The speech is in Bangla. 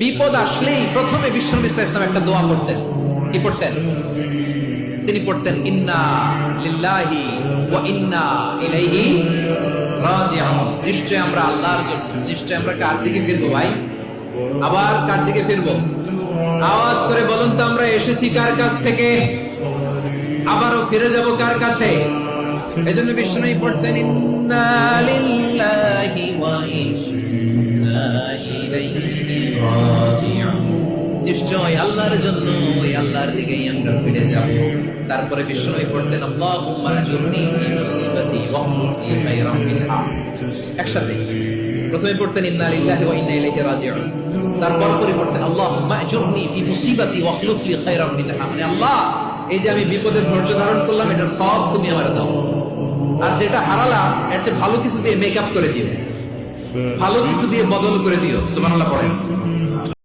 বিপদ আসলেই প্রথমে বিশ্বনবী সাল্লাল্লাহু আলাইহি ওয়াসাল্লাম একটা দোয়া করতেন। কি পড়তেন? তিনি পড়তেন ইন্না লিল্লাহি ওয়া ইন্না ইলাইহি রাজিউন। নিশ্চয় আমরা আল্লাহর জন্য, নিশ্চয় আমরা কার দিকে ফিরবো ভাই? আবার কার দিকে ফিরবো? আওয়াজ করে বলুন তো, আমরা এসেছি কার কাছ থেকে, আবারও ফিরে যাব কার কাছে? এজন্য বিশ্বনবী পড়তেন ইন্না লিল্লাহি ওয়া ইন্না ইলাইহি রাজিউন। নিশ্চয় আল্লাহর জন্য, ওই আল্লাহর দিকেই আমরা ফিরে যাব। তারপরে বিশ্বনবী পড়তেন আল্লাহুম্মা আজুরনি ফি মুসিবাতি ওয়াখলুফ লি খায়রাম মিনহা। একসাথে প্রথমে পড়তেন ইন্না লিল্লাহি ওয়া ইন্না ইলাইহি রাজিউন, তারপর পড়তেন আল্লাহুম্মা আজুরনি ফি মুসিবাতি ওয়াখলুফ লি খায়রাম মিনহা। মানে আল্লাহ, এই যে আমি বিপদের ধৈর্য ধারণ করলাম, এটার সব তুমি আমারে দাও, আর যেটা হারালাম এর চেয়ে ভালো কিছু দিয়ে মেকআপ করে দিও, ভালো কিছু দিয়ে বদল করে দিও। সুবহানাল্লাহ পড়েন।